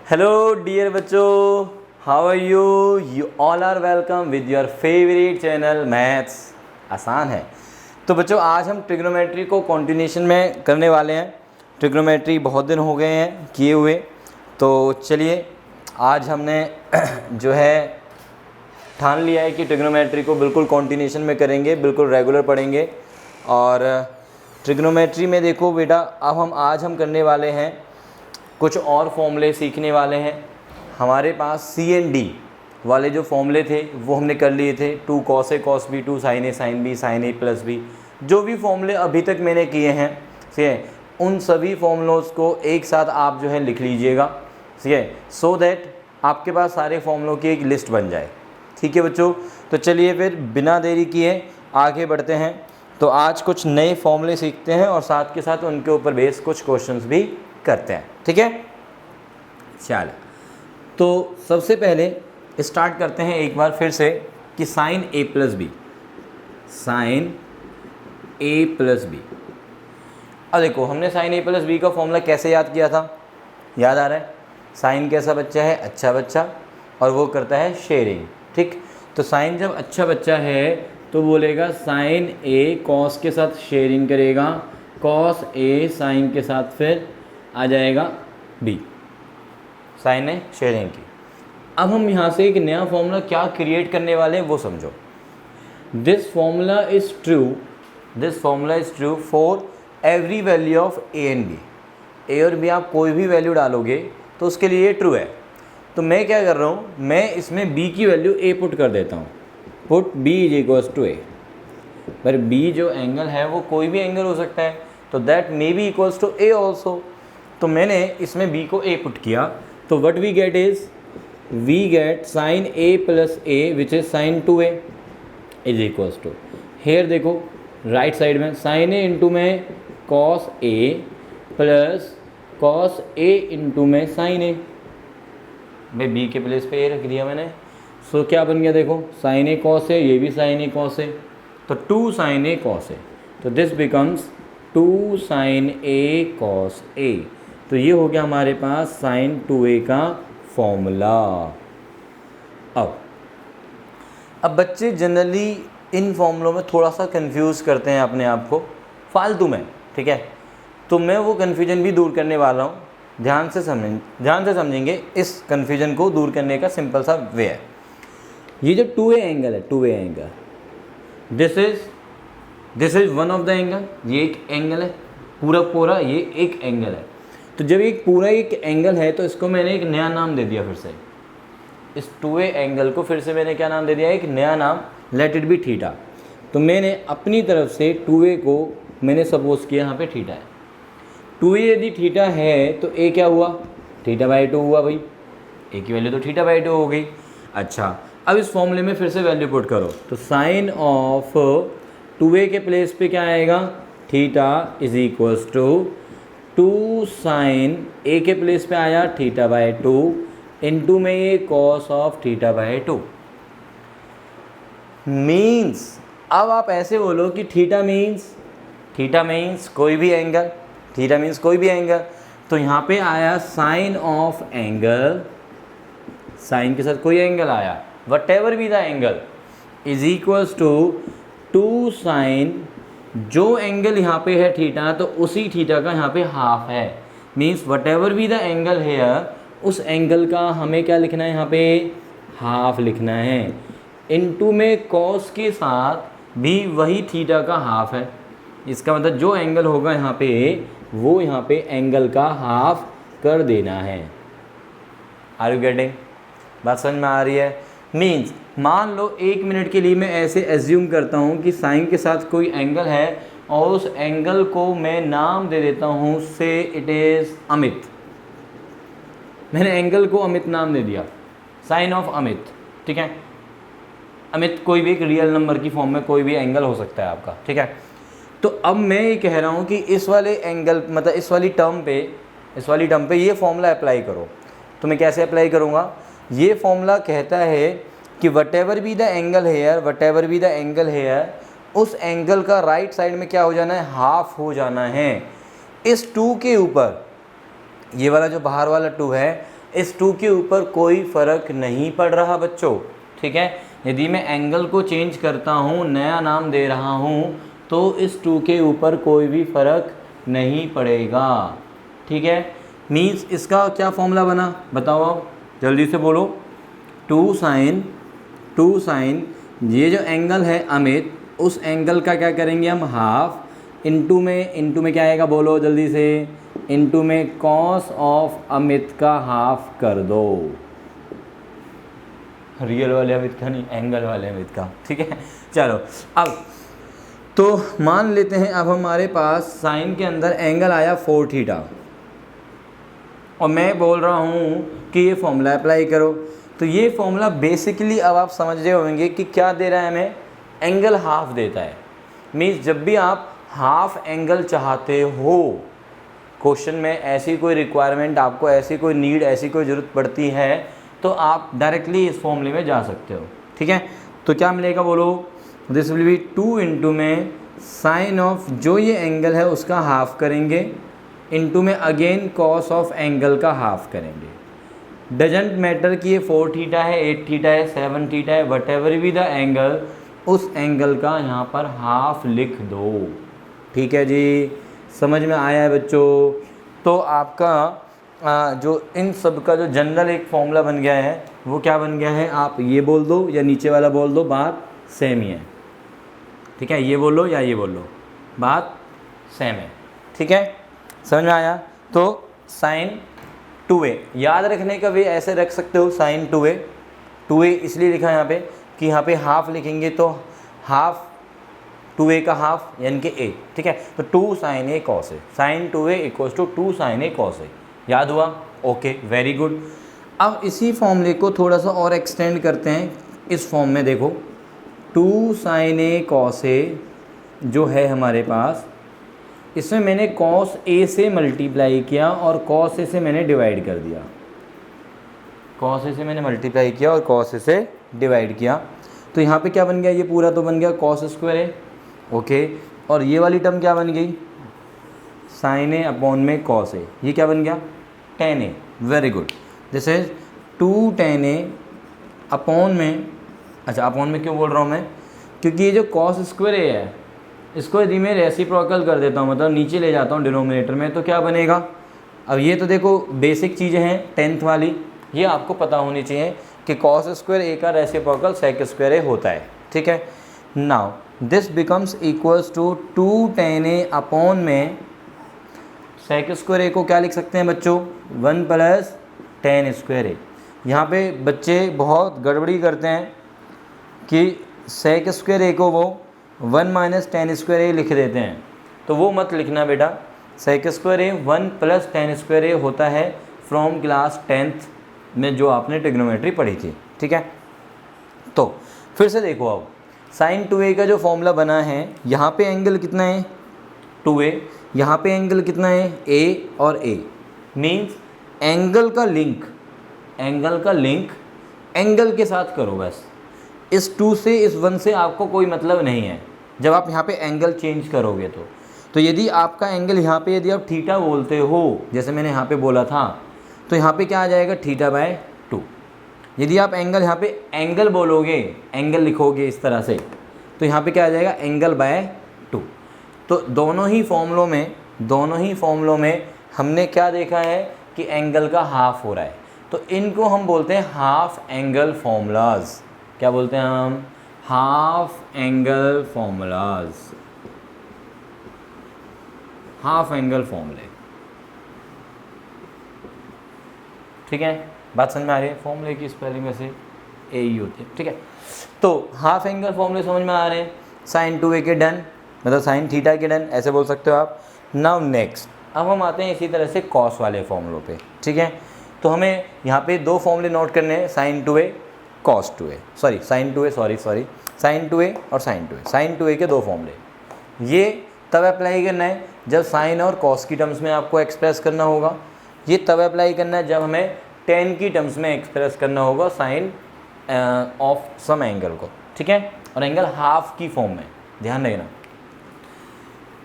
Hello dear बच्चों, how are you? You all are welcome with your favourite channel maths आसान है। तो बच्चों, आज हम ट्रिग्नोमेट्री को कंटिन्यूशन में करने वाले हैं। ट्रिग्नोमेट्री बहुत दिन हो गए हैं किए हुए, तो चलिए आज हमने जो है ठान लिया है कि ट्रिग्नोमेट्री को बिल्कुल कंटिन्यूशन में करेंगे, बिल्कुल रेगुलर पढ़ेंगे। और ट्रिग्नोमेट्री में देखो बेटा, अब आज हम करने वाले हैं कुछ और फॉर्मूले सीखने वाले हैं। हमारे पास सी एंड डी वाले जो फॉर्मूले थे वो हमने कर लिए थे। 2 cos A cos B, 2 sin A sin B, sin A plus B, जो भी फॉर्मूले अभी तक मैंने किए हैं, ठीक है, उन सभी फॉर्मूलों को एक साथ आप जो है लिख लीजिएगा, ठीक है, सो दैट आपके पास सारे फॉर्मूलों की एक लिस्ट बन जाए। ठीक है बच्चों, तो चलिए फिर बिना देरी किए आगे बढ़ते हैं। तो आज कुछ नए फॉर्मूले सीखते हैं और साथ के साथ उनके ऊपर बेस कुछ क्वेश्चंस भी करते हैं। ठीक है, चल तो सबसे पहले स्टार्ट करते हैं एक बार फिर से कि sine A plus B, sine A plus B. अब देखो, हमने साइन A प्लस बी का फॉर्मूला कैसे याद किया था, याद आ रहा है? साइन कैसा बच्चा है? अच्छा बच्चा, और वो करता है शेयरिंग। ठीक, तो साइन जब अच्छा बच्चा है तो बोलेगा साइन A कॉस के साथ शेयरिंग करेगा, कॉस A साइन के साथ फिर आ जाएगा बी, साइन है शेयरिंग की। अब हम यहाँ से एक नया फॉर्मूला क्या क्रिएट करने वाले हैं वो समझो। This formula is true, this formula is true for every value of A and B. A और बी आप कोई भी वैल्यू डालोगे तो उसके लिए ये ट्रू है। तो मैं क्या कर रहा हूँ, मैं इसमें बी की वैल्यू ए पुट कर देता हूँ, put B is equals to A. पर बी जो एंगल है वो कोई भी एंगल हो सकता है, तो that may be equals to A also. तो मैंने इसमें b को a पुट किया, तो what we get is we get sine a plus a which is sine 2a is equals to, here देखो राइट साइड में साइन a इंटू में cos a plus cos a into में sine a। भाई b के place पे a रख दिया मैंने, सो क्या बन गया देखो, साइन a कॉस a, ये भी साइन a कॉस a, तो 2 साइन a कॉस a, तो this becomes 2 sine A cos A। तो ये हो गया हमारे पास साइन 2A का फॉर्मूला। अब बच्चे जनरली इन फॉर्मूलों में थोड़ा सा कंफ्यूज करते हैं अपने आप को फालतू में, ठीक है, तो मैं वो कन्फ्यूजन भी दूर करने वाला हूँ। ध्यान से समझेंगे, इस कन्फ्यूजन को दूर करने का सिंपल सा वे है। ये जो 2A एंगल है, 2A angle, this is one of the angle, ये एक एंगल है, पूरा ये एक एंगल है। तो जब एक पूरा एक एंगल है तो इसको मैंने एक नया नाम दे दिया, फिर से इस 2A एंगल को फिर से मैंने क्या नाम दे दिया, एक नया नाम, लेट इट बी थीटा। तो मैंने अपनी तरफ से 2A को मैंने सपोज किया यहाँ पे थीटा है। 2A यदि थीटा है तो A क्या हुआ, θ/2 हुआ। भाई A की वैल्यू तो θ/2 हो गई। अच्छा, अब इस फॉर्मूले में फिर से वैल्यू पुट करो, तो साइन ऑफ 2A के प्लेस पे क्या आएगा, theta is equals to 2 sine A के प्लेस पे आया θ/2 इंटू में ये कॉस ऑफ θ/2 मीन्स। अब आप ऐसे बोलो कि थीटा मीन्स कोई भी एंगल, थीटा मीन्स कोई भी एंगल। तो यहाँ पे आया साइन ऑफ एंगल, साइन के साथ कोई एंगल आया, whatever be the angle, is equals to 2 sine, जो एंगल यहाँ पे है थीटा, तो उसी थीटा का यहाँ पे हाफ है। Means what ever be the angle hair, उस एंगल का हमें क्या लिखना है, यहाँ पे हाफ लिखना है। इनटू में कॉस के साथ भी वही थीटा का हाफ है। इसका मतलब जो एंगल होगा यहाँ पे, वो यहाँ पे एंगल का हाफ कर देना है। Are you getting? बात समझ में आ रही है? मीन्स मान लो 1 मिनट के लिए मैं ऐसे एज्यूम करता हूँ कि साइन के साथ कोई एंगल है और उस एंगल को मैं नाम दे देता हूँ, से इट इज़ अमित। मैंने एंगल को अमित नाम दे दिया, साइन ऑफ अमित, ठीक है। अमित कोई भी एक रियल नंबर की फॉर्म में कोई भी एंगल हो सकता है आपका, ठीक है। तो अब मैं ये कह रहा हूँ कि इस वाले एंगल, मतलब इस वाली टर्म पे ये फॉर्मूला अप्लाई करो। तो मैं कैसे अप्लाई करूँगा, ये फॉर्मूला कहता है कि what ever be the angle hair, उस एंगल का राइट साइड में क्या हो जाना है, हाफ हो जाना है। इस 2 के ऊपर, ये वाला जो बाहर वाला 2 है, इस 2 के ऊपर कोई फ़र्क नहीं पड़ रहा बच्चों, ठीक है। यदि मैं एंगल को चेंज करता हूँ, नया नाम दे रहा हूँ, तो इस 2 के ऊपर कोई भी फ़र्क नहीं पड़ेगा, ठीक है। मीन्स इसका क्या फॉर्मूला बना बताओ आप, जल्दी से बोलो। 2 साइन ये जो एंगल है अमित, उस एंगल का क्या करेंगे हम, हाफ, इनटू में क्या आएगा बोलो जल्दी से, इनटू में कॉस ऑफ अमित का हाफ कर दो, रियल वाले अमित का नहीं, एंगल वाले अमित का, ठीक है। चलो अब तो मान लेते हैं अब हमारे पास साइन के अंदर एंगल आया 4 थीटा, और मैं बोल रहा हूँ कि ये फॉर्मूला अप्लाई करो। तो ये फॉर्मूला बेसिकली अब आप समझ रहे होंगे कि क्या दे रहा है हमें, एंगल हाफ देता है। मीन्स जब भी आप हाफ एंगल चाहते हो, क्वेश्चन में ऐसी कोई रिक्वायरमेंट, आपको ऐसी कोई नीड, ऐसी कोई ज़रूरत पड़ती है, तो आप डायरेक्टली इस फॉर्मूले में जा सकते हो, ठीक है। तो क्या मिलेगा बोलो, दिस विल बी 2 इंटू में साइन ऑफ जो ये एंगल है उसका हाफ करेंगे, इंटू में अगेन कॉस ऑफ एंगल का हाफ करेंगे। डजेंट मैटर कि ये 4 थीटा है, 8 थीटा है, 7 थीटा है, what ever be the angle, उस एंगल का यहाँ पर हाफ लिख दो, ठीक है जी। समझ में आया है बच्चों। तो आपका जो इन सब का जो जनरल एक फॉर्मूला बन गया है, वो क्या बन गया है, आप ये बोल दो या नीचे वाला बोल दो, बात सेम ही है, ठीक है। ये बोलो या ये बोलो, बात सेम है, ठीक है। समझ में आया। तो साइन 2a याद रखने का वे ऐसे रख सकते हो, साइन 2a इसलिए लिखा यहाँ पे कि यहाँ पे हाफ लिखेंगे तो हाफ 2a का हाफ यानी कि a, ठीक है। तो 2 sine a cos a, sine 2a equals to 2 sine a cos a, याद हुआ, ओके वेरी गुड। अब इसी फॉर्मूले को थोड़ा सा और एक्सटेंड करते हैं इस फॉर्म में, देखो 2 साइन a कॉस a जो है हमारे पास, इसमें मैंने कॉस a से मल्टीप्लाई किया और कॉस a से मैंने डिवाइड कर दिया, कॉस a से मैंने मल्टीप्लाई किया और कॉस a से डिवाइड किया। तो यहाँ पे क्या बन गया, ये पूरा तो बन गया कॉस स्क्वायर a, ओके। और ये वाली टर्म क्या बन गई, साइन a अपॉन में कॉस a, ये क्या बन गया, tan a, very good. This is 2 tan a upon में, अच्छा अपॉन में क्यों बोल रहा हूँ मैं, क्योंकि ये जो कॉस स्क्वायर a है, इसको यदि मैं रेसिप्रोकल कर देता हूँ, मतलब नीचे ले जाता हूँ डिनोमिनेटर में, तो क्या बनेगा। अब ये तो देखो बेसिक चीज़ें हैं 10th वाली, ये आपको पता होनी चाहिए कि कॉस स्क्वायर a का रेसिप्रोकल सेक स्क्वायर a होता है, ठीक है। Now this becomes equals to 2 tan a upon में सेक स्क्वायर a को क्या लिख सकते हैं बच्चों, 1 प्लस tan स्क्वायर a। यहाँ पे बच्चे बहुत गड़बड़ी करते हैं कि सेक स्क्वायर a को वो 1 माइनस tan स्क्वायर a लिख देते हैं, तो वो मत लिखना बेटा। Sec square a 1 plus tan square a होता है फ्रॉम क्लास 10th में जो आपने ट्रिग्नोमेट्री पढ़ी थी, ठीक है। तो फिर से देखो, अब साइन 2a का जो फॉर्मूला बना है, यहाँ पे एंगल कितना है 2a, यहाँ पे एंगल कितना है a और a, मीन्स एंगल का लिंक एंगल के साथ करो बस। इस 2 से इस 1 से आपको कोई मतलब नहीं है जब आप यहाँ पे एंगल चेंज करोगे। तो यदि आपका एंगल यहाँ पे यदि आप थीटा बोलते हो, जैसे मैंने यहाँ पे बोला था, तो यहाँ पे क्या आ जाएगा θ/2। यदि आप एंगल यहाँ पे एंगल बोलोगे, एंगल लिखोगे इस तरह से, तो यहाँ पे क्या आ जाएगा एंगल/2। तो दोनों ही फॉर्मूलों में हमने क्या देखा है कि एंगल का हाफ हो रहा है, तो इनको हम बोलते हैं हाफ एंगल फॉर्मूलाज। क्या बोलते हैं हम, half angle formulas, half angle फॉर्मूले, ठीक है। बात समझ में आ रही है, फॉर्मूले की स्पेलिंग में से ए ही होती है, ठीक है। तो हाफ एंगल फॉर्मूले समझ में आ रहे हैं, साइन 2a के डन, मतलब साइन थीटा के डन, ऐसे बोल सकते हो आप। नाउ नेक्स्ट, अब हम आते हैं इसी तरह से कॉस वाले फॉर्मूलों पे, ठीक है। तो हमें यहाँ पे 2 फॉर्मूले नोट करने हैं, sign 2a cos 2a, sign 2a और साइन 2a। साइन 2a के 2 फॉर्मूले, ये तब अप्लाई करना है जब साइन और कॉस की टर्म्स में आपको एक्सप्रेस करना होगा, ये तब अप्लाई करना है जब हमें टेन की टर्म्स में एक्सप्रेस करना होगा साइन ऑफ सम एंगल को, ठीक है। और एंगल हाफ की फॉर्म में, ध्यान रखना।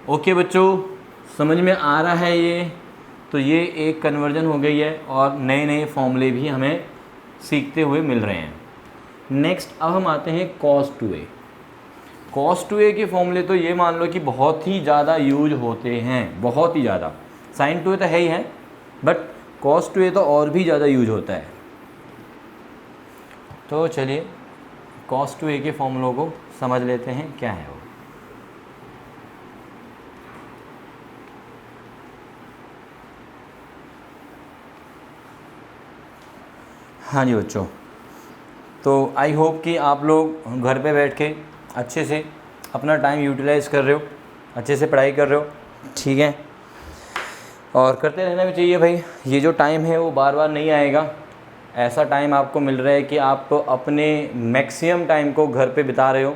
ओके बच्चों, समझ में आ रहा है ये? तो ये एक कन्वर्जन हो गई है और नए नए फॉर्मूले भी हमें सीखते हुए मिल रहे हैं। नेक्स्ट अब हम आते हैं cos 2a। cos 2a के फॉर्मूले तो ये मान लो कि बहुत ही ज़्यादा यूज होते हैं, बहुत ही ज़्यादा। sin 2a तो है ही है, बट cos 2a तो और भी ज़्यादा यूज होता है। तो चलिए cos 2a के फॉर्मूलों को समझ लेते हैं क्या है वो। हाँ जी बच्चों, तो आई होप कि आप लोग घर पे बैठ के अच्छे से अपना टाइम यूटिलाइज़ कर रहे हो, अच्छे से पढ़ाई कर रहे हो, ठीक है। और करते रहना भी चाहिए भाई, ये जो टाइम है वो बार बार नहीं आएगा। ऐसा टाइम आपको मिल रहा है कि आप अपने मैक्सिमम टाइम को घर पे बिता रहे हो,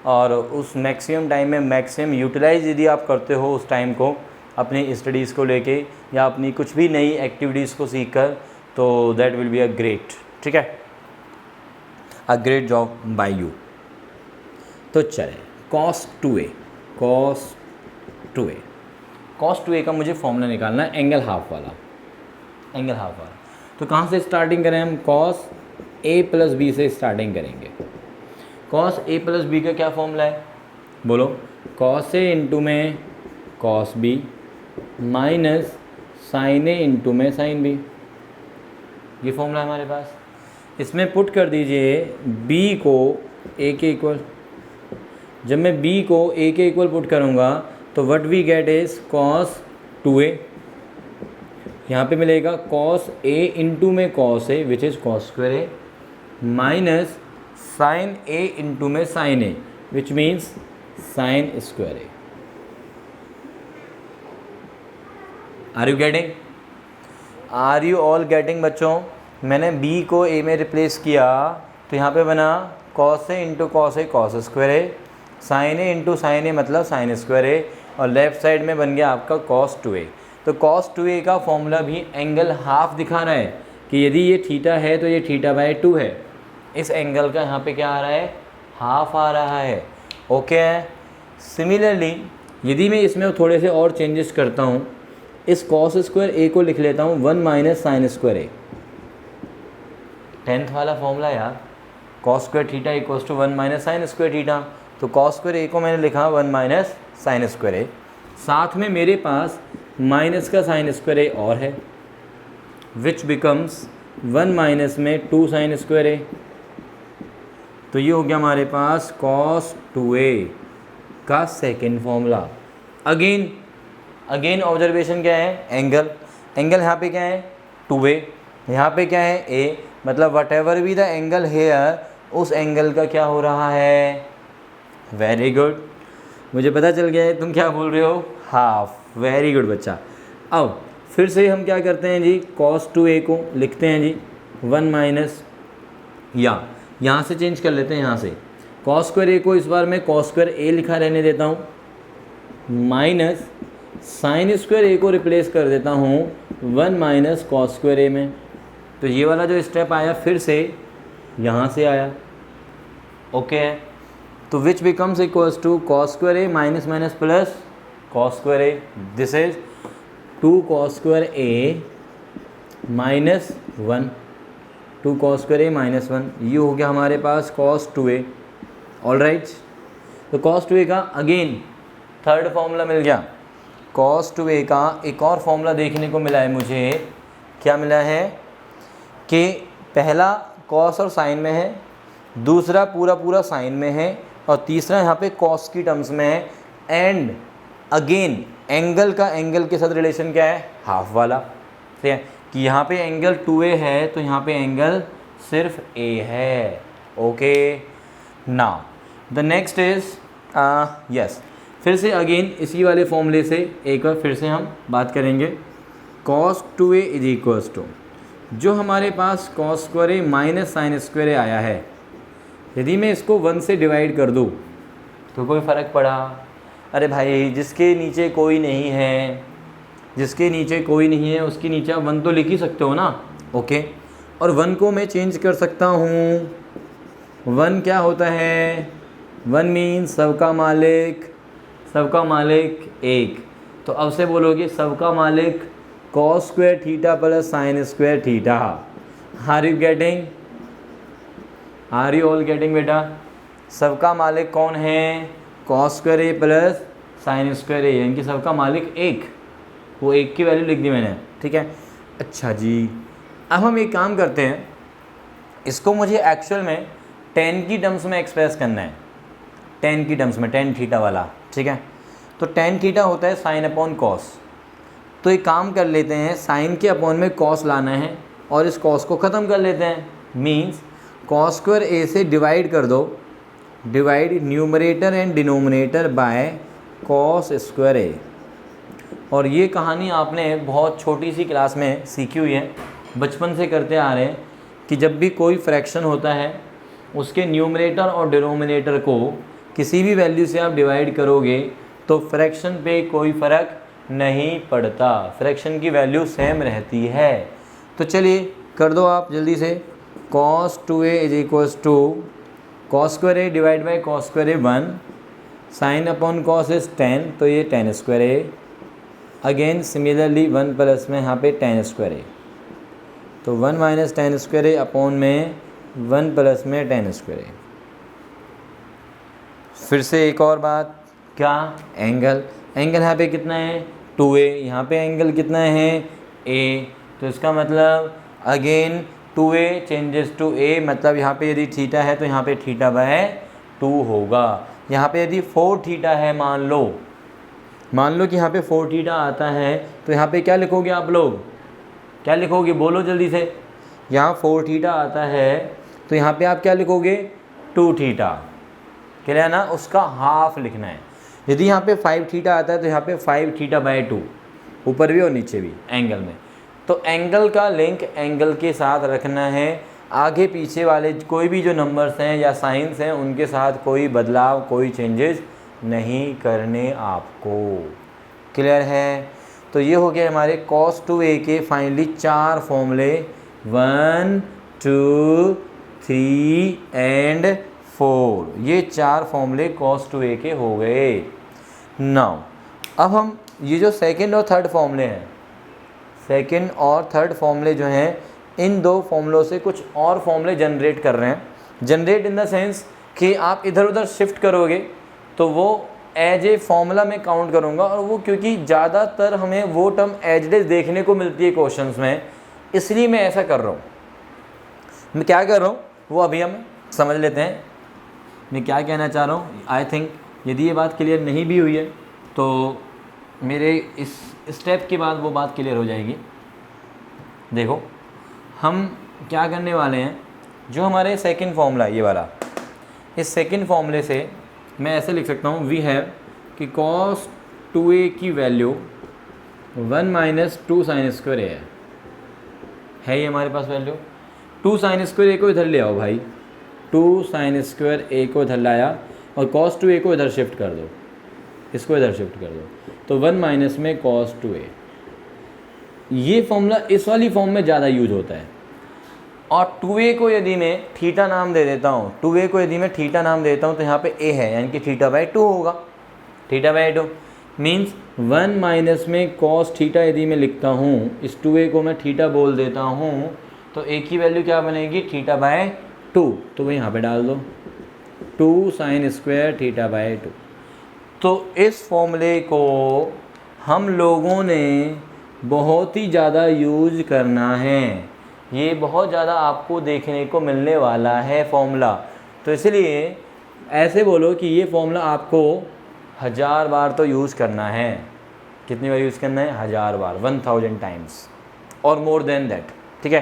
और उस मैक्सिमम टाइम में मैक्सिमम यूटिलाइज़ यदि आप करते हो उस टाइम को अपनी स्टडीज़ को लेके या अपनी कुछ भी नई एक्टिविटीज़ को सीख कर, तो that will be a great, ठीक है, a great job by you. तो चले cos 2a का मुझे फॉर्मूला निकालना है एंगल हाफ वाला। तो कहाँ से स्टार्टिंग करें हम? cos a प्लस बी से स्टार्टिंग करेंगे। cos a प्लस बी का क्या फॉर्मूला है बोलो? cos a इंटू में cos b minus sin a into में sin b, ये फॉर्मूला है हमारे पास। इसमें पुट कर दीजिए b को a के इक्वल। जब मैं b को a के इक्वल पुट करूँगा तो what we get is cos 2a। यहाँ पे मिलेगा cos a इंटू में cos a which is cos square a minus sin a into में sin a which means sin square a। Are you getting? Are you all getting बच्चों? मैंने b को a में replace किया तो यहाँ पे बना cos a into cos a cos square a, sin a into sin a मतलब sin स्क्वायर a, और लेफ़्ट साइड में बन गया आपका cos 2a। तो cos 2a का फॉर्मूला भी एंगल हाफ दिखा रहा है कि यदि ये थीटा है तो ये थीटा बाय 2 है। इस एंगल का यहाँ पे क्या आ रहा है? हाफ आ रहा है। ओके है। सिमिलरली यदि मैं इसमें थोड़े से और चेंजेस करता हूँ, इस cos स्क्वायर a को लिख लेता हूँ 1 minus sine square a, 10th वाला फॉर्मूला यार, cos square theta equals to 1 minus sine square theta. तो cos स्क्वायर a को मैंने लिखा 1 माइनस साइन स्क्वायर a, साथ में मेरे पास माइनस का साइन स्क्वायर a और है विच बिकम्स 1 माइनस में 2 साइन स्क्वायर a। तो ये हो गया हमारे पास cos 2a का सेकेंड फॉर्मूला। अगेन ऑब्जर्वेशन क्या है? एंगल यहाँ पे क्या है? 2a, यहाँ पे क्या है? a, मतलब what ever be the angle hair, उस एंगल का क्या हो रहा है? वेरी गुड, मुझे पता चल गया है तुम क्या बोल रहे हो, हाफ। वेरी गुड बच्चा। अब फिर से हम क्या करते हैं जी, cos 2a को लिखते हैं जी 1 माइनस, या यहाँ से चेंज कर लेते हैं, यहाँ से cos स्क्वायर a को इस बार मैं cos स्क्वायर a लिखा रहने देता हूँ, माइनस साइन स्क्वायर a को रिप्लेस कर देता हूँ 1 माइनस cos स्क्वायर a में। तो ये वाला जो स्टेप आया फिर से यहाँ से आया। ओके है, तो which becomes equals to cos square a minus minus plus cos square a, this is 2 cos square a minus 1, 2 cos square a minus 1, ये हो गया हमारे पास cos 2a। ऑल राइट, तो cos 2a का अगेन थर्ड फॉर्मूला मिल गया। cos 2a का एक और फॉर्मूला देखने को मिला है मुझे। क्या मिला है कि पहला cos और साइन में है, दूसरा पूरा साइन में है, और तीसरा यहाँ पे cos की टर्म्स में है, एंड अगेन एंगल का एंगल के साथ रिलेशन क्या है? हाफ वाला। ठीक है, कि यहाँ पे एंगल 2a है तो यहाँ पे एंगल सिर्फ a है। Okay, now the next is yes, फिर से अगेन इसी वाले फॉर्मूले से एक बार फिर से हम बात करेंगे। cos 2a is equals to, जो हमारे पास cos square a minus sine square a आया है, यदि मैं इसको 1 से डिवाइड कर दूँ तो कोई फ़र्क पड़ा? अरे भाई, जिसके नीचे कोई नहीं है, उसके नीचे आप 1 तो लिख ही सकते हो ना। ओके, और 1 को मैं चेंज कर सकता हूँ। 1 क्या होता है? 1 मीन्स सबका मालिक एक। तो अब से बोलोगे सबका मालिक cos square theta plus sine square theta. Are you getting? Are you all getting बेटा? सबका मालिक कौन है? Cos square A plus sine square A, यानी कि सबका मालिक एक, वो एक की वैल्यू लिख दी मैंने, ठीक है। अच्छा जी, अब हम एक काम करते हैं, इसको मुझे एक्चुअल में टेन की टर्म्स में एक्सप्रेस करना है, टेन की टर्म्स में, टेन थीटा वाला, ठीक है। तो टेन थीटा होता है साइन अपॉन कॉस। तो एक काम कर लेते हैं, साइन के अपॉन में कॉस लाना है और इस कॉस को ख़त्म कर लेते हैं। मीन्स कॉस स्क्वायर ए से डिवाइड कर दो, divide numerator and denominator by cos square A. और ये कहानी आपने बहुत छोटी सी क्लास में सीखी हुई है, बचपन से करते आ रहे हैं कि जब भी कोई फ्रैक्शन होता है उसके न्यूमरेटर और डिनोमिनेटर को किसी भी वैल्यू से आप डिवाइड करोगे तो फ्रैक्शन पे कोई फ़र्क नहीं पड़ता, फ्रैक्शन की वैल्यू सेम रहती है। तो चलिए कर दो आप जल्दी से। cos 2a is equals to cos square A divide by cos square A 1, sine upon cos is 10, तो ये tan square A. Again similarly 1 plus में यहाँ पे टेन स्क्वायर ए, तो 1 minus tan square A upon में 1 plus में ten square ए। फिर से एक और बात, क्या? एंगल। एंगल यहाँ पे कितना है? 2a। यहाँ पे एंगल कितना है? a। तो इसका मतलब again 2a changes to a, मतलब यहाँ पे यदि थीटा है तो यहाँ पे थीटा बाय 2 होगा। यहाँ पे यदि 4 थीटा है, मान लो कि यहाँ पे 4 थीटा आता है, तो यहाँ पे क्या लिखोगे आप लोग? क्या लिखोगे? बोलो जल्दी से। यहाँ 4 थीटा आता है तो यहाँ पे आप क्या लिखोगे? 2 थीटा। क्लियर ना? उसका हाफ लिखना है। यदि यहाँ पे 5 थीटा आता है तो यहाँ पे 5 थीटा बाय 2, ऊपर भी और नीचे भी एंगल में। तो एंगल का लिंक एंगल के साथ रखना है, आगे पीछे वाले कोई भी जो नंबर्स हैं या साइंस हैं उनके साथ कोई बदलाव, कोई चेंजेस नहीं करने आपको। क्लियर है? तो ये हो गया हमारे cos 2a के फाइनली 4 फॉर्मूले, 1 2 3 एंड 4। ये 4 फॉर्मूले cos 2a के हो गए। नाउ अब हम ये जो सेकंड और थर्ड फॉर्मूले हैं, सेकंड और थर्ड फॉर्मूले जो हैं, इन दो फॉर्मूलों से कुछ और फॉर्मूले जनरेट कर रहे हैं। जनरेट इन द सेंस कि आप इधर उधर शिफ्ट करोगे तो वो एज ए फॉर्मूला में काउंट करूँगा, और वो क्योंकि ज़्यादातर हमें वो टर्म एज डेज देखने को मिलती है क्वेश्चंस में, इसलिए मैं ऐसा कर रहा हूँ। मैं क्या कर रहा हूँ वो अभी हम समझ लेते हैं। मैं क्या कहना चाह रहा हूँ। आई थिंक यदि ये बात क्लियर नहीं भी हुई है तो मेरे इस स्टेप के बाद वो बात क्लियर हो जाएगी। देखो हम क्या करने वाले हैं, जो हमारे सेकंड फॉर्मूला ये वाला, इस सेकंड फॉर्मूले से मैं ऐसे लिख सकता हूँ, वी हैव कि cos 2a की वैल्यू 1 माइनस 2 साइन स्क्वायर ए है ये हमारे पास वैल्यू। 2 साइन स्क्वायर ए को इधर ले आओ भाई, 2 साइन स्क्वायर ए को इधर लाया और cos 2a को इधर शिफ्ट कर दो, इसको इधर शिफ्ट कर दो, तो 1 माइनस में cos 2a। ये फॉर्मूला इस वाली फॉर्म में ज़्यादा यूज होता है। और 2a को यदि मैं थीटा नाम दे देता हूँ, 2a को यदि मैं थीटा नाम देता हूँ तो यहाँ पे a है, यानी कि थीटा बाय 2 होगा। थीटा बाय 2 मीन्स 1 माइनस में cos थीटा यदि मैं लिखता हूँ, इस 2a को मैं थीटा बोल देता हूँ, तो a की वैल्यू क्या बनेगी? Theta by 2। तो वो यहाँ पे डाल दो, 2 साइन स्क्वायर थीटा बाय 2। तो इस फॉर्मूले को हम लोगों ने बहुत ही ज़्यादा यूज करना है, ये बहुत ज़्यादा आपको देखने को मिलने वाला है फॉर्मूला। तो इसलिए ऐसे बोलो कि ये फॉर्मूला आपको 1000 बार तो यूज़ करना है। कितनी बार यूज़ करना है? 1000 बार, 1000 टाइम्स और मोर देन दैट। ठीक है,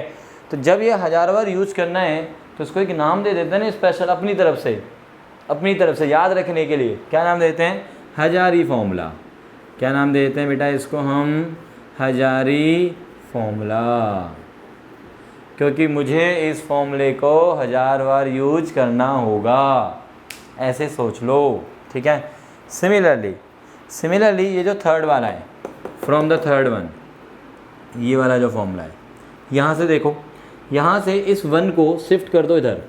तो जब ये 1000 बार यूज़ करना है तो इसको एक नाम दे देते हैं ना स्पेशल, अपनी तरफ से याद रखने के लिए। क्या नाम देते हैं? हजारी फॉर्मूला। क्या नाम देते हैं बेटा इसको? हम हजारी फॉर्मूला, क्योंकि मुझे इस फॉर्मूले को 1000 बार यूज करना होगा, ऐसे सोच लो। ठीक है, सिमिलरली ये जो थर्ड वाला है, फ्रॉम द थर्ड वन, ये वाला जो फॉर्मूला है, यहाँ से देखो, यहाँ से इस 1 को शिफ्ट कर दो इधर,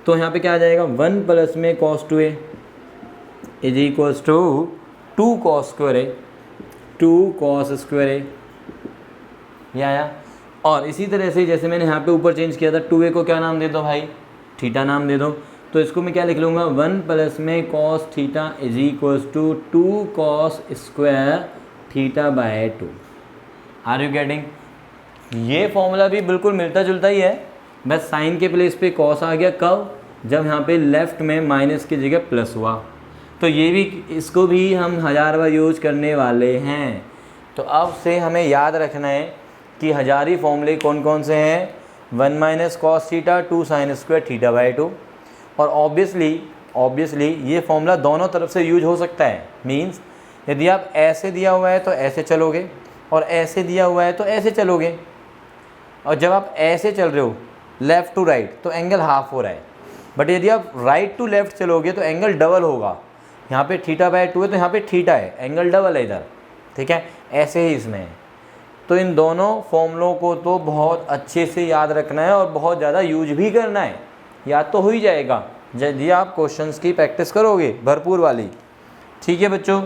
तो यहाँ पे क्या आ जाएगा? 1 प्लस में cos 2a is equals to 2 cos square A, 2 cos square A. ये आया। और इसी तरह से जैसे मैंने यहाँ पे ऊपर चेंज किया था, 2a को क्या नाम दे दो भाई, थीटा नाम दे दो। तो इसको मैं क्या लिख लूँगा, 1 प्लस में cos theta is equals to 2 cos square theta by 2। Are you getting? ये फॉर्मूला भी बिल्कुल मिलता जुलता ही है, बस साइन के प्लेस पे कॉस आ गया। कब? जब यहाँ पे लेफ़्ट में माइनस की जगह प्लस हुआ। तो ये भी, इसको भी हम 1000 बार यूज करने वाले हैं। तो अब से हमें याद रखना है कि हजारी फॉर्मूले कौन कौन से हैं, 1 minus cos theta 2 sign square theta by 2। और ऑब्वियसली ये फॉर्मूला दोनों तरफ से यूज हो सकता है। मीन्स यदि आप ऐसे दिया हुआ है तो ऐसे चलोगे, और ऐसे दिया हुआ है तो ऐसे चलोगे। और जब आप ऐसे चल रहे हो लेफ़्ट टू राइट तो एंगल हाफ हो रहा है, बट यदि आप राइट टू लेफ़्ट चलोगे तो एंगल डबल होगा। यहाँ पे थीटा बाय 2 है तो यहाँ पे थीटा है, एंगल डबल है इधर, ठीक है। ऐसे ही इसमें है। तो इन दोनों फॉर्मूलों को तो बहुत अच्छे से याद रखना है और बहुत ज़्यादा यूज भी करना है। याद तो हो ही जाएगा यदि आप क्वेश्चंस की प्रैक्टिस करोगे भरपूर वाली, ठीक है बच्चों।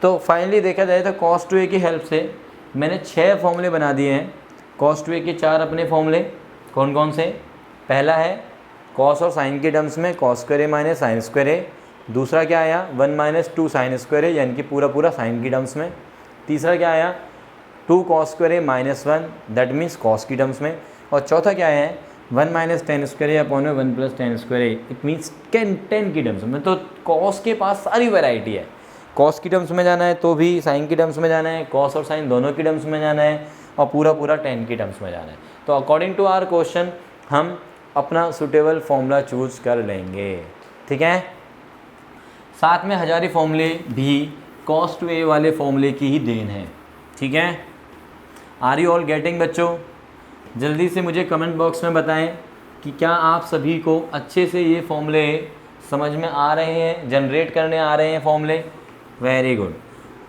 तो फाइनली देखा जाए तो cos 2a की हेल्प से मैंने 6 फॉर्मूले बना दिए हैं। cos 2a के 4 अपने फॉर्मूले कौन कौन से? पहला है कॉस और साइन के टर्म्स में कॉस स्क्वायर ए माइनस साइन स्क्वायर ए। दूसरा क्या आया, 1 माइनस 2 साइन स्क्वायर ए, यानी कि पूरा साइन की टर्म्स में। तीसरा क्या आया, 2 cos square A minus 1, that means cos की टर्म्स में। और चौथा क्या है, 1 minus tan square A upon में 1 plus ten square A, it means 10 की टर्म्स में। तो कॉस के पास सारी वैरायटी है। कॉस की टर्म्स में जाना है तो भी, साइन की टर्म्स में जाना है, कॉस और साइन दोनों की टर्म्स में जाना है, और पूरा 10 की टर्म्स में जाना है। तो अकॉर्डिंग टू आवर क्वेश्चन हम अपना सूटेबल फॉर्मूला चूज कर लेंगे, ठीक है। साथ में हजारी फॉर्मूले भी cos 2a वाले फॉर्मूले की ही देन है, ठीक है। आर यू ऑल गेटिंग बच्चों? जल्दी से मुझे कमेंट बॉक्स में बताएं कि क्या आप सभी को अच्छे से ये फॉर्मूले समझ में आ रहे हैं, जनरेट करने आ रहे हैं फॉर्मूले। Very good.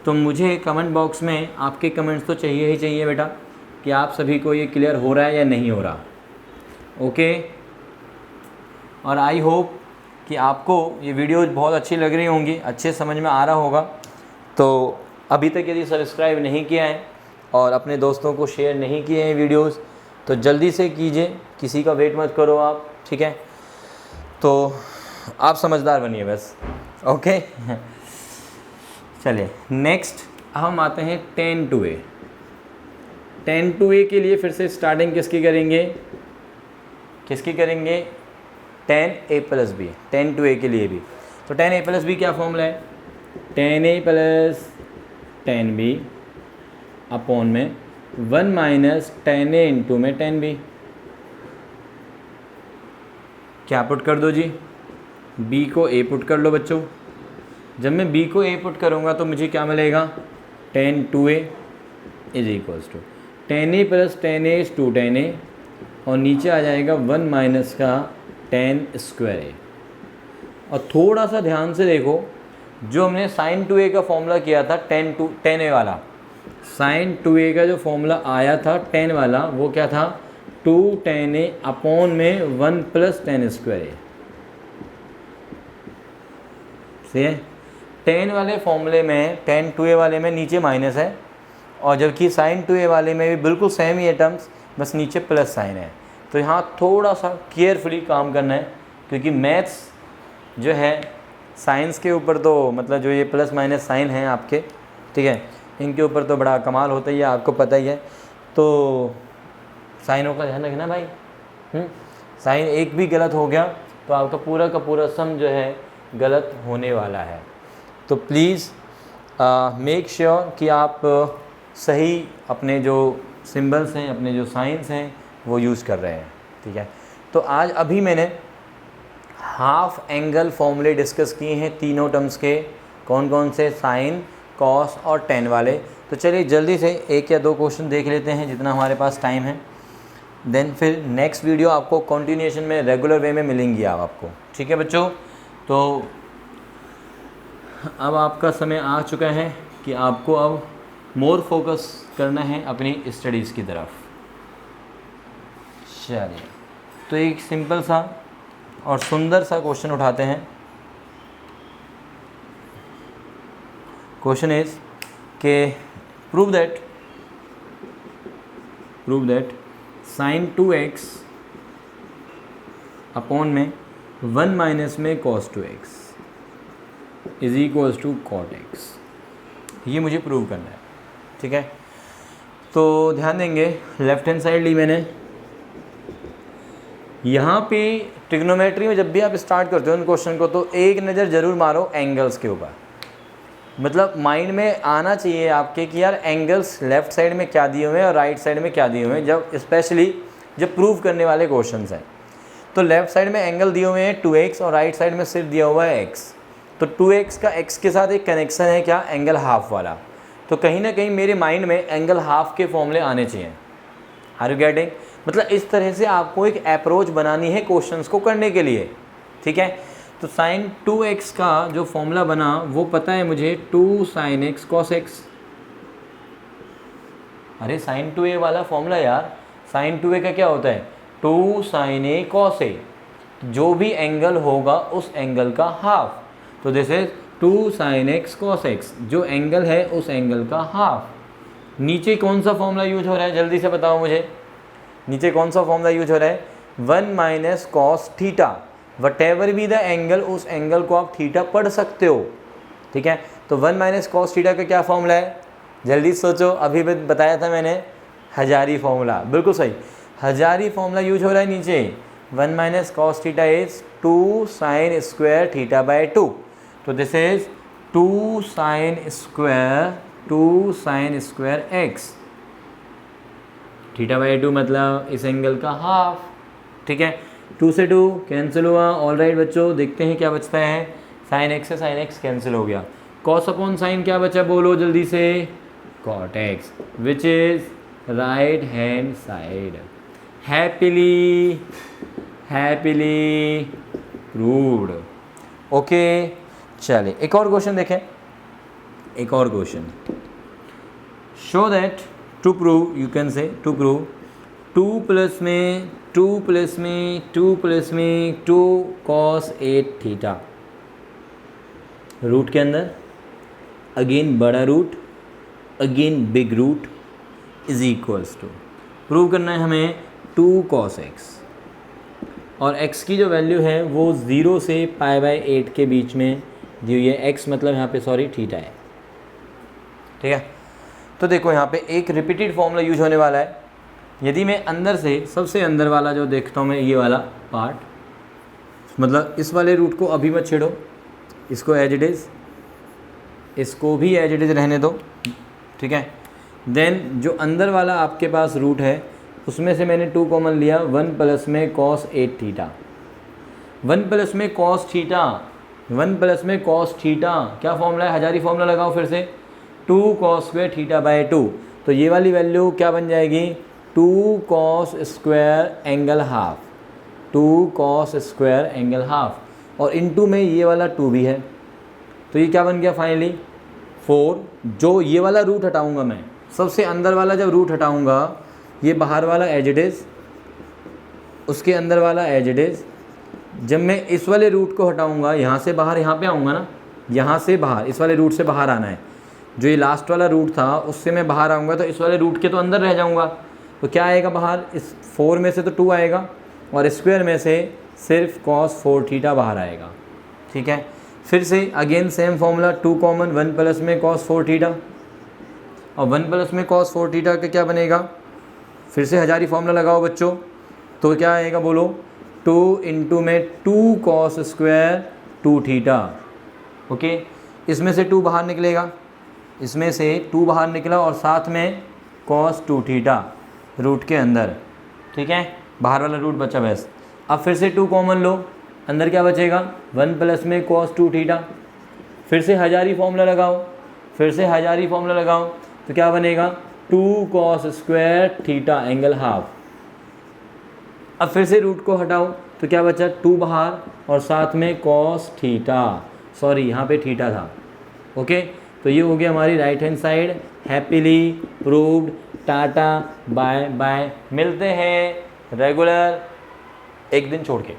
तो मुझे कमेंट बॉक्स में आपके कमेंट्स तो चाहिए ही चाहिए बेटा, कि आप सभी को ये क्लियर हो रहा है या नहीं हो रहा। ओके। और आई होप कि आपको ये वीडियोज़ बहुत अच्छी लग रही होंगी, अच्छे समझ में आ रहा होगा। तो अभी तक यदि सब्सक्राइब नहीं किया है और अपने दोस्तों को शेयर नहीं किए हैं वीडियोज़, तो जल्दी से कीजिए, किसी का वेट मत करो आप, ठीक है। तो आप समझदार बनिए बस, ओके। चलिए नेक्स्ट हम आते हैं 10 to a। 10 to a के लिए फिर से स्टार्टिंग किसकी करेंगे, 10a plus B, 10 to a के लिए भी। तो 10a प्लस बी क्या फॉर्मूला है, 10a प्लस 10b अपॉन में 1 माइनस 10a इंटू में 10b। क्या पुट कर दो जी, b को a पुट कर लो बच्चों। जब मैं b को a पुट करूँगा तो मुझे क्या मिलेगा, 10 to a is equals to 10a प्लस 10a इज 210a, और नीचे आ जाएगा 1 माइनस का 10 स्क्वायर ए। और थोड़ा सा ध्यान से देखो, जो हमने साइन 2a का फॉर्मूला किया था 10a वाला, साइन 2a का जो फॉर्मूला आया था 10 वाला, वो क्या था, 210a अपॉन में 1 प्लस 10 स्क्वायर ए। सही है। 10 वाले फॉर्मूले में, 10 2a वाले में नीचे माइनस है, और जबकि साइन 2a वाले में भी बिल्कुल सेम ही है टर्म्स, बस नीचे प्लस साइन है। तो यहाँ थोड़ा सा केयरफुली काम करना है, क्योंकि मैथ्स जो है साइंस के ऊपर तो मतलब जो ये प्लस माइनस साइन हैं आपके, ठीक है, इनके ऊपर तो बड़ा कमाल होता ही है, आपको पता ही है। तो साइनों का ध्यान रखना भाई। साइन एक भी गलत हो गया तो आपका पूरा का पूरा सम जो है गलत होने वाला है। तो प्लीज़ मेक श्योर कि आप सही अपने जो सिंबल्स हैं, अपने जो साइंस हैं वो यूज़ कर रहे हैं, ठीक है। तो आज अभी मैंने हाफ एंगल फॉर्मूले डिस्कस किए हैं तीनों टर्म्स के, कौन कौन से, साइन, कॉस और टेन वाले। तो चलिए जल्दी से 1 या 2 क्वेश्चन देख लेते हैं जितना हमारे पास टाइम है, देन फिर नेक्स्ट वीडियो आपको कंटिन्यूएशन में रेगुलर वे में मिलेंगी आपको, ठीक है बच्चों। तो अब आपका समय आ चुका है कि आपको अब मोर फोकस करना है अपनी स्टडीज़ की तरफ। चलिए तो एक सिंपल सा और सुंदर सा क्वेश्चन उठाते हैं। क्वेश्चन इज के prove that prove that sine 2x upon में 1 माइनस में cos 2x is equals to cot x। ये मुझे प्रूव करना है, ठीक है। तो ध्यान देंगे, लेफ्ट हैंड साइड ली मैंने। यहाँ पे ट्रिग्नोमेट्री में जब भी आप स्टार्ट करते हो इन क्वेश्चन को, तो एक नज़र ज़रूर मारो एंगल्स के ऊपर। मतलब माइंड में आना चाहिए आपके कि यार एंगल्स लेफ़्ट साइड में क्या दिए हुए हैं और राइट साइड में क्या दिए हुए हैं, जब स्पेशली जब प्रूव करने वाले क्वेश्चंस हैं। तो लेफ़्ट साइड में एंगल दिए हुए हैं 2x और राइट साइड में सिर्फ दिया हुआ है x। तो 2x का x के साथ एक कनेक्शन है क्या, एंगल हाफ वाला। तो कहीं ना कहीं मेरे माइंड में एंगल हाफ के फॉर्मूले आने चाहिए। Are you getting? मतलब इस तरह से आपको एक अप्रोच बनानी है क्वेश्चंस को करने के लिए, ठीक है। तो साइन 2x का जो फॉर्मूला बना वो पता है मुझे, 2 sin x cos x। अरे साइन 2a वाला फॉर्मूला यार, साइन 2a का क्या होता है, 2 sin a cos a। जो भी एंगल होगा उस एंगल का हाफ। तो this is 2 sin x cos x, जो एंगल है उस एंगल का हाफ। नीचे कौन सा फॉर्मूला यूज हो रहा है, जल्दी से बताओ मुझे। नीचे कौन सा फॉर्मूला यूज हो रहा है, 1 minus cos theta. What ever भी द एंगल, उस एंगल को आप थीटा पढ़ सकते हो, ठीक है। तो 1 माइनस कॉस थीटा का क्या फॉर्मूला है, जल्दी सोचो। अभी बताया था मैंने, हजारी फॉर्मूला, बिल्कुल सही। हजारी फॉर्मूला यूज हो रहा है नीचे। 1 minus cos theta is 2 sign square theta by 2। तो this is 2 sine square x. Theta by 2 मतलब इस एंगल का हाफ, ठीक है। 2 से 2 कैंसिल हुआ। ऑल राइट बच्चों, देखते हैं क्या बचता है। साइन एक्स से साइन एक्स कैंसिल हो गया। कॉस अपॉन साइन क्या बचा, बोलो जल्दी से, cot x, which is right hand side. Happily proved. Okay, चलिए एक और क्वेश्चन देखें। एक और question, show that to prove, you can say to prove 2 plus में 2 cos 8 थीटा रूट के अंदर, अगेन बड़ा root, again big root is equals to, prove करना है हमें 2 cos x। और x की जो वैल्यू है वो 0 से π/8 के बीच में दी हुई है। x मतलब यहाँ पे सॉरी थीटा है, ठीक है। तो देखो यहाँ पे एक रिपीटेड फॉर्मूला यूज होने वाला है। यदि मैं अंदर से सबसे अंदर वाला जो देखता हूँ मैं, ये वाला पार्ट, मतलब इस वाले रूट को अभी मत छेड़ो, इसको एज इट इज़, इसको भी एज इट इज़ रहने दो, ठीक है। देन जो अंदर वाला आपके पास रूट है उसमें से मैंने 2 कॉमन लिया, 1 प्लस में cos 8 थीटा। 1 प्लस में cos थीटा क्या फॉर्मूला है, हजारी फॉर्मूला लगाओ फिर से, 2 cos स्क्वायर थीटा बाय 2। तो ये वाली वैल्यू क्या बन जाएगी, 2 cos square angle half, 2 cos square angle half. और इनटू में ये वाला 2 भी है, तो ये क्या बन गया फाइनली 4। जो ये वाला रूट हटाऊंगा मैं, सबसे अंदर वाला जब रूट हटाऊंगा, ये बाहर वाला एज इट इज़, उसके अंदर वाला एज इट इज़। जब मैं इस वाले रूट को हटाऊंगा, यहाँ से बाहर यहाँ पे आऊँगा ना, यहाँ से बाहर, इस वाले रूट से बाहर आना है। जो ये लास्ट वाला रूट था उससे मैं बाहर आऊँगा, तो इस वाले रूट के तो अंदर रह जाऊँगा। तो क्या आएगा बाहर, इस 4 में से तो 2 आएगा और स्क्वायर में से सिर्फ cos 4 थीटा बाहर आएगा, ठीक है। फिर से again same formula, 2 common, 1 plus में cos 4 थीटा, और 1 प्लस में cos 4 थीटा का क्या बनेगा, फिर से हजारी फॉर्मूला लगाओ बच्चों। तो क्या आएगा बोलो, 2 इंटू में 2 cos स्क्वायर 2 थीटा। ओके, इसमें से 2 बाहर निकलेगा, इसमें से 2 बाहर निकला और साथ में cos 2 थीटा रूट के अंदर, ठीक है। बाहर वाला रूट बचा बस। अब फिर से 2 कॉमन लो, अंदर क्या बचेगा, 1 प्लस में cos 2 थीटा। फिर से हजारी फॉर्मूला लगाओ, तो क्या बनेगा, 2 cos square theta angle half. अब फिर से रूट को हटाओ, तो क्या बचा, 2 बाहर और साथ में cos थीटा, सॉरी यहाँ पे थीटा था। ओके, तो ये हो गया हमारी right hand side. Happily proved. Tata bye bye. मिलते हैं रेगुलर एक दिन छोड़ के,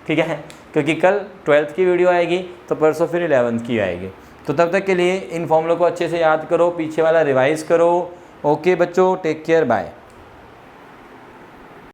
ठीक है, क्योंकि कल 12th की वीडियो आएगी, तो परसों फिर 11th की आएगी। तो तब तक के लिए इन फॉर्मूलों को अच्छे से याद करो, पीछे वाला रिवाइज़ करो। ओके बच्चों, टेक केयर, बाय।